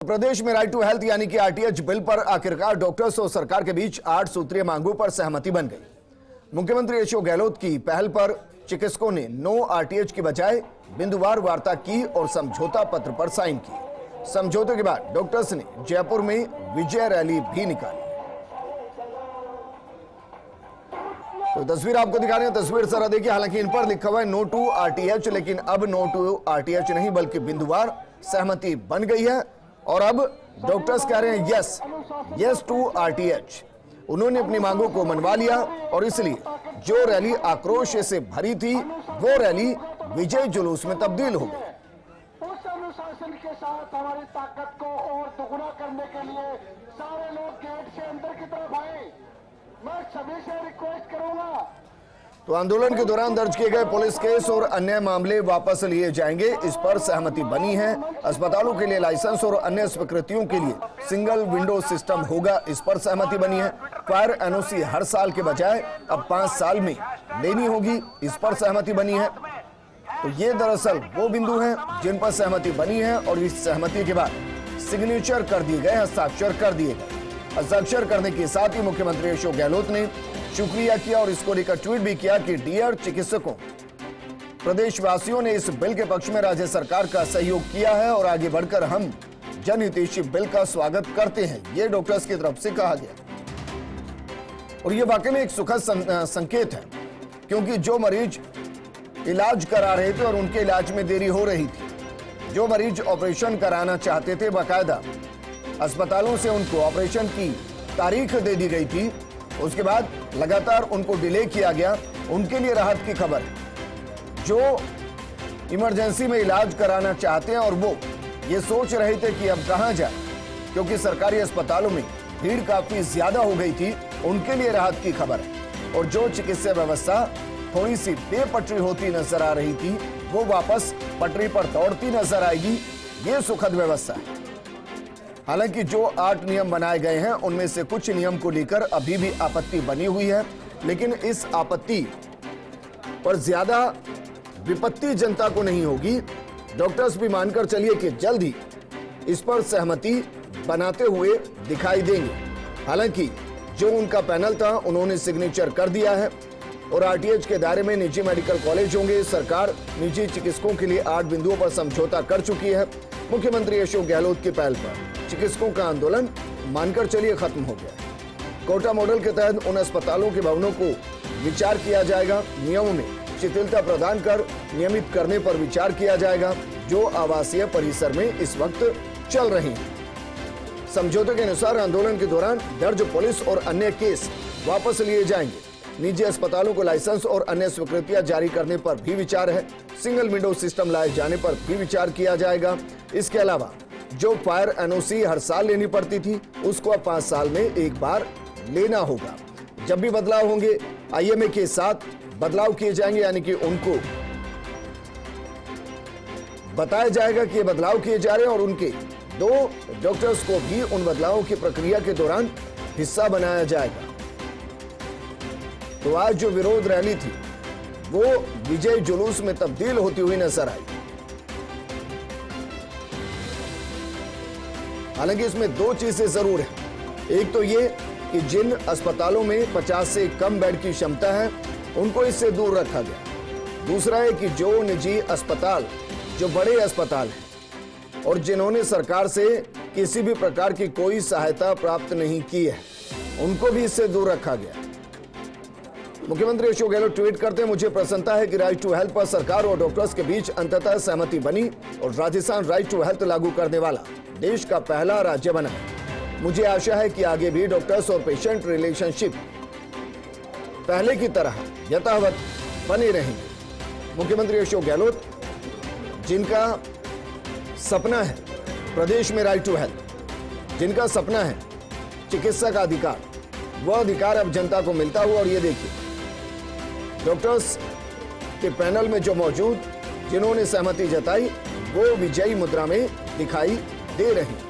प्रदेश में right to health यानी कि आरटीएच बिल पर आखिरकार डॉक्टर्स और सरकार के बीच 8 सूत्रीय मांगों पर सहमति बन गई। मुख्यमंत्री अशोक गहलोत की पहल पर चिकित्सकों ने नो आरटीएच की बजाय बिंदुवार वार्ता की और समझौता पत्र पर साइन की। समझौते के बाद डॉक्टर्स ने जयपुर में विजय रैली भी निकाली। तो तस्वीर आपको दिखा रहे हैं, तस्वीर जरा देखिए। हालांकि इन पर लिखा हुआ है नो टू आरटीएच, लेकिन अब नो टू आरटीएच नहीं बल्कि बिंदुवार सहमति बन गई है और अब डॉक्टर्स कह रहे हैं यस टू आरटीएच। उन्होंने अपनी मांगों को मनवा लिया और इसलिए जो रैली आक्रोश से भरी थी वो रैली विजय जुलूस में तब्दील हो गई। उस अनुशासन के साथ हमारी ताकत को और दोगुना करने के लिए सारे लोग गेट से अंदर की तरफ आए। मैं सभी से रिक्वेस्ट करूंगा। तो आंदोलन के दौरान दर्ज किए गए पुलिस केस और अन्य मामले वापस लिए जाएंगे, इस पर सहमति बनी है। अस्पतालों के लिए लाइसेंस और अन्य स्वीकृतियों के लिए सिंगल विंडो सिस्टम होगा, इस पर सहमति बनी है। फायर एनओसी हर साल के बजाय अब 5 साल में लेनी होगी, इस पर सहमति बनी है। तो ये दरअसल वो बिंदु हैं जिन पर सहमति बनी है और इस सहमति के बाद सिग्नेचर कर दिए गए, हस्ताक्षर कर दिए गए। हस्ताक्षर करने के साथ ही मुख्यमंत्री अशोक गहलोत ने शुक्रिया किया और इसको लेकर ट्वीट भी किया कि डियर चिकित्सकों, प्रदेशवासियों ने इस बिल के पक्ष में राज्य सरकार का सहयोग किया है और आगे बढ़कर हम जनहितैषी बिल का स्वागत करते हैं, ये डॉक्टर्स की तरफ से कहा गया। और ये वाकई में एक सुखद संकेत है, क्योंकि जो मरीज इलाज करा रहे थे और उनके इलाज में देरी हो रही थी, जो मरीज ऑपरेशन कराना चाहते थे, बाकायदा अस्पतालों से उनको ऑपरेशन की तारीख दे दी गई थी, उसके बाद लगातार उनको डिले किया गया, उनके लिए राहत की खबर है। जो इमरजेंसी में इलाज कराना चाहते हैं और वो ये सोच रहे थे कि अब कहां जाए, क्योंकि सरकारी अस्पतालों में भीड़ काफी ज्यादा हो गई थी, उनके लिए राहत की खबर है। और जो चिकित्सा व्यवस्था थोड़ी सी बेपटरी होती नजर आ रही थी, वो वापस पटरी पर दौड़ती नजर आएगी, ये सुखद व्यवस्था है। हालांकि जो 8 नियम बनाए गए हैं उनमें से कुछ नियम को लेकर अभी भी आपत्ति बनी हुई है, लेकिन इस आपत्ति पर ज्यादा विपत्ति जनता को नहीं होगी। डॉक्टर्स भी मानकर चलिए कि जल्द ही इस पर सहमति बनाते हुए दिखाई देंगे। हालांकि जो उनका पैनल था उन्होंने सिग्नेचर कर दिया है और आरटीएच के दायरे में निजी मेडिकल कॉलेज होंगे। सरकार निजी चिकित्सकों के लिए 8 बिंदुओं पर समझौता कर चुकी है। मुख्यमंत्री अशोक गहलोत की पहल पर चिकित्सकों का आंदोलन मानकर चलिए खत्म हो गया। कोटा मॉडल के तहत उन अस्पतालों के भवनों को विचार किया जाएगा, नियमों में शिथिलता प्रदान कर नियमित करने पर विचार किया जाएगा, जो आवासीय परिसर में इस वक्त चल रहे हैं। समझौते के अनुसार आंदोलन के दौरान दर्ज पुलिस और अन्य केस वापस लिए जाएंगे। निजी अस्पतालों को लाइसेंस और अन्य स्वीकृतियां जारी करने पर भी विचार है। सिंगल विंडो सिस्टम लाए जाने पर भी विचार किया जाएगा। इसके अलावा जो फायर एनओसी हर साल लेनी पड़ती थी, उसको अब 5 साल में एक बार लेना होगा। जब भी बदलाव होंगे आईएमए के साथ बदलाव किए जाएंगे, यानी कि उनको बताया जाएगा कि ये बदलाव किए जा रहे हैं और उनके 2 डॉक्टर्स को भी उन बदलावों की प्रक्रिया के दौरान हिस्सा बनाया जाएगा। तो आज जो विरोध रैली थी वो विजय जुलूस में तब्दील होती हुई नजर आई। हालांकि इसमें 2 चीजें जरूर हैं। एक तो ये कि जिन अस्पतालों में 50 से कम बेड की क्षमता है उनको इससे दूर रखा गया। दूसरा है कि जो निजी अस्पताल, जो बड़े अस्पताल हैं और जिन्होंने सरकार से किसी भी प्रकार की कोई सहायता प्राप्त नहीं की है, उनको भी इससे दूर रखा गया। मुख्यमंत्री अशोक गहलोत ट्वीट करते हैं, मुझे प्रसन्नता है कि राइट टू हेल्थ पर सरकार और डॉक्टर्स के बीच अंततः सहमति बनी और राजस्थान राइट टू हेल्थ लागू करने वाला देश का पहला राज्य बना। मुझे आशा है कि आगे भी डॉक्टर्स और पेशेंट रिलेशनशिप पहले की तरह यथावत बने रहेंगे। मुख्यमंत्री अशोक गहलोत, जिनका सपना है प्रदेश में राइट टू हेल्थ, जिनका सपना है चिकित्सा का अधिकार, वह अधिकार अब जनता को मिलता हुआ। और ये देखिए डॉक्टर्स के पैनल में जो मौजूद जिन्होंने सहमति जताई वो विजयी मुद्रा में दिखाई दे रहे हैं।